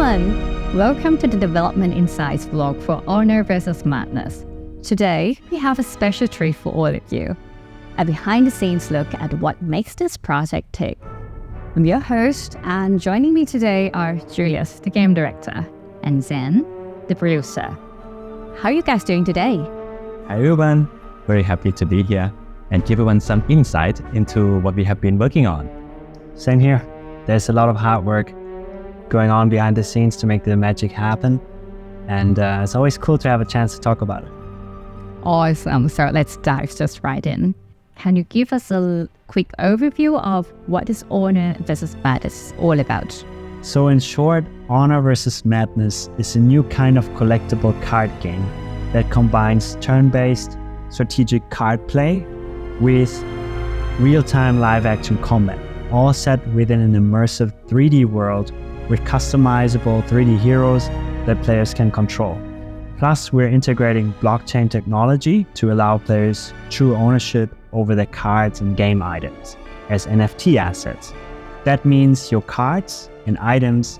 everyone! Welcome to the Development Insights vlog for Honor vs. Madness. Today, we have a special treat for all of you. A behind-the-scenes look at what makes this project tick. I'm your host, and joining me today are Julius, the game director, and Zen, the producer. How are you guys doing today? Hi everyone, very happy to be here and give everyone some insight into what we have been working on. Same here. There's a lot of hard work going on behind the scenes to make the magic happen. And it's always cool to have a chance to talk about it. Awesome. So let's dive just right in. Can you give us a quick overview of what is Honor vs. Madness all about? So in short, Honor vs. Madness is a new kind of collectible card game that combines turn-based strategic card play with real-time live-action combat, all set within an immersive 3D world with customizable 3D heroes that players can control. Plus, we're integrating blockchain technology to allow players true ownership over their cards and game items as NFT assets. That means your cards and items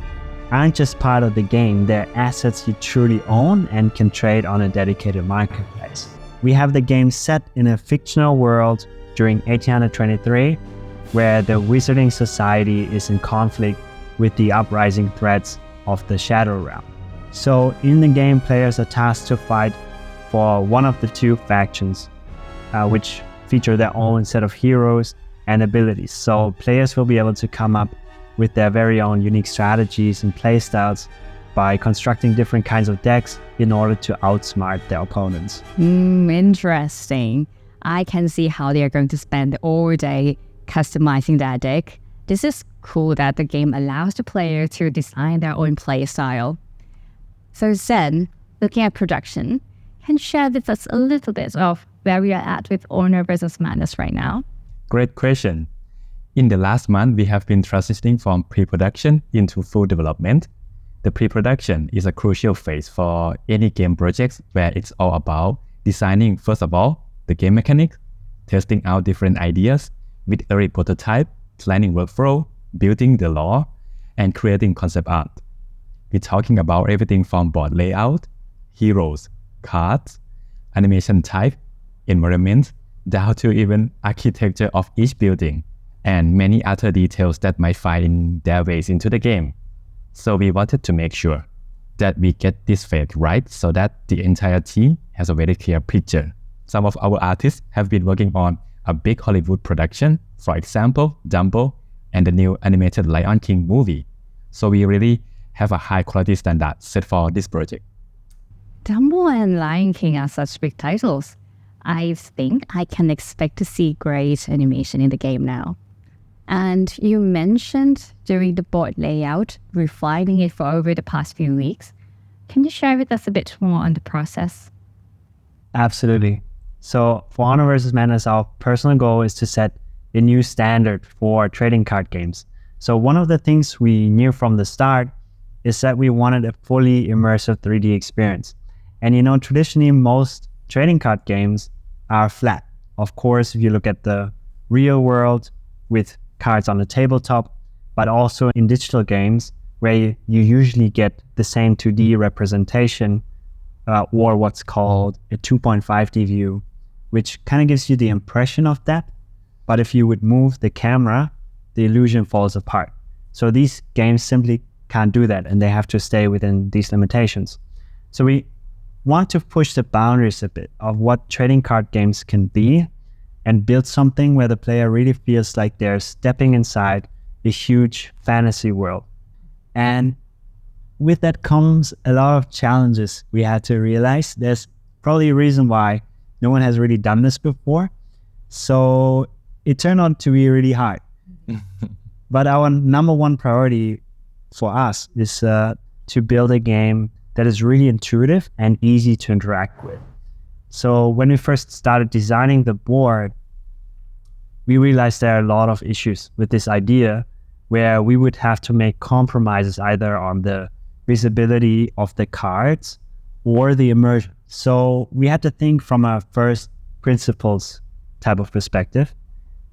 aren't just part of the game, they're assets you truly own and can trade on a dedicated marketplace. We have the game set in a fictional world during 1823, where the Wizarding Society is in conflict with the uprising threats of the Shadow Realm. So in the game, players are tasked to fight for one of the two factions, which feature their own set of heroes and abilities. So players will be able to come up with their very own unique strategies and playstyles by constructing different kinds of decks in order to outsmart their opponents. Interesting. I can see how they are going to spend all day customizing their deck. This is cool that the game allows the player to design their own play style. So Zen, looking at production, can you share with us a little bit of where we are at with Honor vs. Madness right now? Great question. In the last month, we have been transitioning from pre-production into full development. The pre-production is a crucial phase for any game projects where it's all about designing, first of all, the game mechanics, testing out different ideas with early prototype, planning workflow, building the lore, and creating concept art. We're talking about everything from board layout, heroes, cards, animation type, environment, down to even architecture of each building, and many other details that might find their ways into the game. So we wanted to make sure that we get this phase right so that the entire team has a very clear picture. Some of our artists have been working on a big Hollywood production, for example, Dumbo and the new animated Lion King movie. So we really have a high quality standard set for this project. Dumbo and Lion King are such big titles. I think I can expect to see great animation in the game now. And you mentioned during the board layout, refining it for over the past few weeks. Can you share with us a bit more on the process? Absolutely. So for Honor vs. Madness, our personal goal is to set a new standard for trading card games. So one of the things we knew from the start is that we wanted a fully immersive 3D experience. And traditionally most trading card games are flat. Of course, if you look at the real world with cards on the tabletop, but also in digital games where you usually get the same 2D representation or what's called a 2.5D view, which kind of gives you the impression of that. But if you would move the camera, the illusion falls apart. So these games simply can't do that, and they have to stay within these limitations. So we want to push the boundaries a bit of what trading card games can be and build something where the player really feels like they're stepping inside a huge fantasy world. And with that comes a lot of challenges we had to realize. There's probably a reason why no one has really done this before. So it turned out to be really hard. But our number one priority for us is to build a game that is really intuitive and easy to interact with. So when we first started designing the board, we realized there are a lot of issues with this idea where we would have to make compromises either on the visibility of the cards or the immersion. So we had to think from a first principles type of perspective,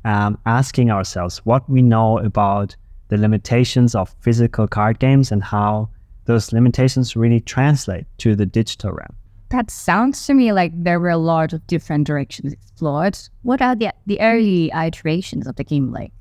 asking ourselves what we know about the limitations of physical card games and how those limitations really translate to the digital realm. That sounds to me like there were a lot of different directions explored. What are the early iterations of the game like?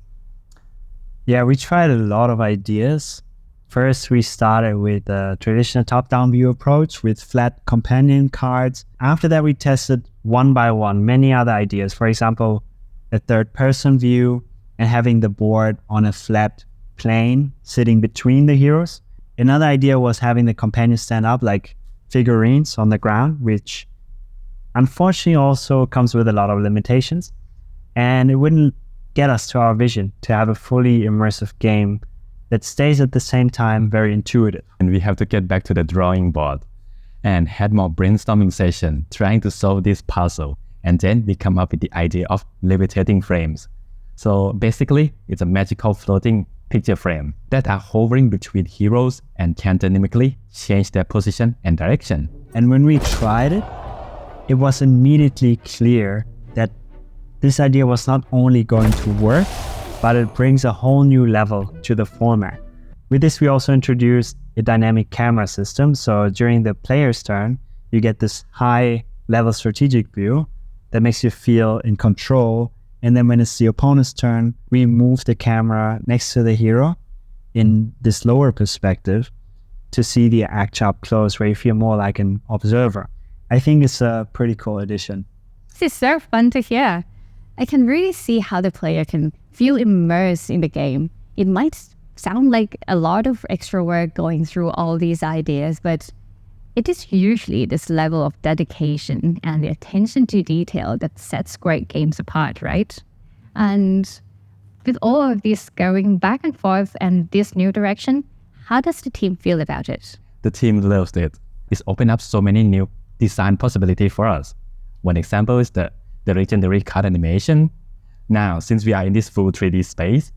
Yeah, we tried a lot of ideas. First, we started with a traditional top-down view approach with flat companion cards. After that, we tested one by one many other ideas. For example, a third-person view and having the board on a flat plane sitting between the heroes. Another idea was having the companions stand up like figurines on the ground, which unfortunately also comes with a lot of limitations. And it wouldn't get us to our vision to have a fully immersive game that stays at the same time very intuitive. And we have to get back to the drawing board and had more brainstorming session trying to solve this puzzle. And then we come up with the idea of levitating frames. So basically, it's a magical floating picture frame that are hovering between heroes and can dynamically change their position and direction. And when we tried it, it was immediately clear that this idea was not only going to work, but it brings a whole new level to the format. With this, we also introduced a dynamic camera system. So during the player's turn, you get this high-level strategic view that makes you feel in control. And then when it's the opponent's turn, we move the camera next to the hero in this lower perspective to see the action up close, where you feel more like an observer. I think it's a pretty cool addition. This is so fun to hear. I can really see how the player can feel immersed in the game. It might sound like a lot of extra work going through all these ideas, but it is usually this level of dedication and the attention to detail that sets great games apart, right? And with all of this going back and forth and this new direction, how does the team feel about it? The team loves it. It's opened up so many new design possibilities for us. One example is the legendary card animation. Now, since we are in this full 3D space,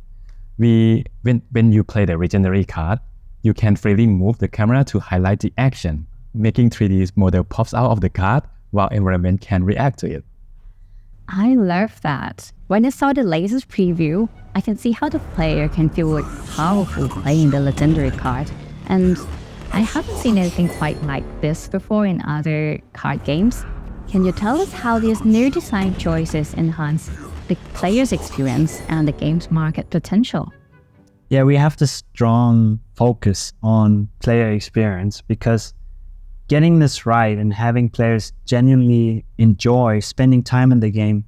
when you play the legendary card, you can freely move the camera to highlight the action, making 3D model pops out of the card while environment can react to it. I love that. When I saw the latest preview, I can see how the player can feel like powerful playing the legendary card. And I haven't seen anything quite like this before in other card games. Can you tell us how these new design choices enhance the player's experience and the game's market potential? Yeah, we have this strong focus on player experience because getting this right and having players genuinely enjoy spending time in the game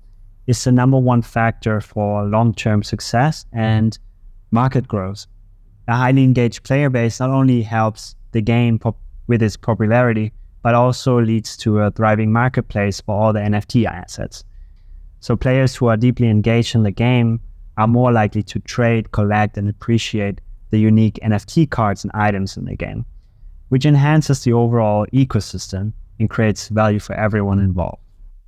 is the number one factor for long-term success and market growth. A highly engaged player base not only helps the game with its popularity, but also leads to a thriving marketplace for all the NFT assets. So players who are deeply engaged in the game are more likely to trade, collect, and appreciate the unique NFT cards and items in the game, which enhances the overall ecosystem and creates value for everyone involved.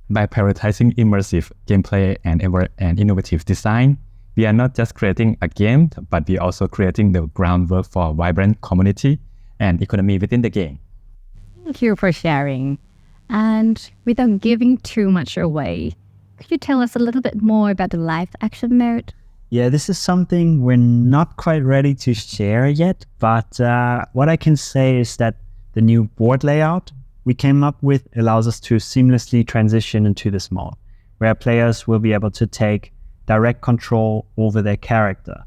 By prioritizing immersive gameplay and innovative design, we are not just creating a game, but we are also creating the groundwork for a vibrant community and economy within the game. Thank you for sharing. And without giving too much away, could you tell us a little bit more about the live action mode? Yeah, this is something we're not quite ready to share yet, but what I can say is that the new board layout we came up with allows us to seamlessly transition into this mode, where players will be able to take direct control over their character.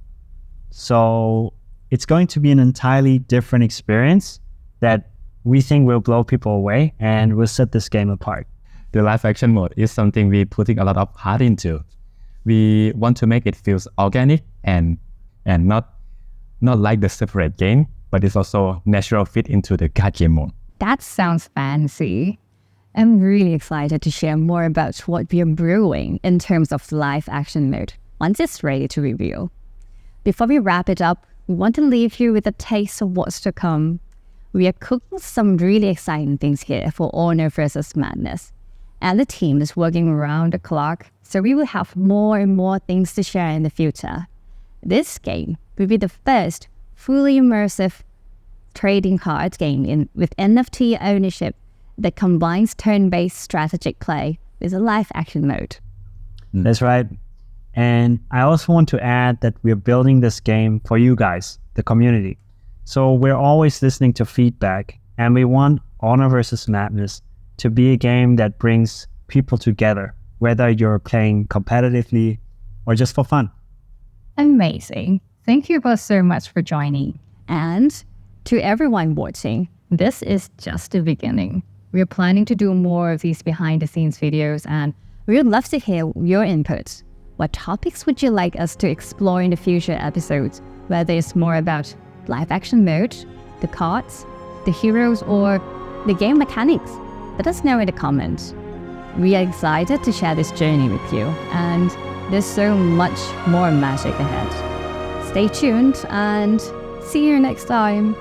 So it's going to be an entirely different experience that we think will blow people away and will set this game apart. The live action mode is something we're putting a lot of heart into. We want to make it feel organic and not like the separate game, but it's also natural fit into the card game mode. That sounds fancy. I'm really excited to share more about what we are brewing in terms of live action mode once it's ready to reveal. Before we wrap it up, we want to leave you with a taste of what's to come. We are cooking some really exciting things here for Honor vs. Madness. And the team is working around the clock, so we will have more and more things to share in the future. This game will be the first fully immersive trading cards game with NFT ownership that combines turn-based strategic play with a live action mode. That's right. And I also want to add that we're building this game for you guys, the community. So we're always listening to feedback, and we want Honor versus Madness to be a game that brings people together, whether you're playing competitively or just for fun. Amazing. Thank you both so much for joining. And to everyone watching, this is just the beginning. We're planning to do more of these behind the scenes videos, and we would love to hear your input. What topics would you like us to explore in the future episodes, whether it's more about live action mode, the cards, the heroes, or the game mechanics? Let us know in the comments. We are excited to share this journey with you, and there's so much more magic ahead. Stay tuned and see you next time.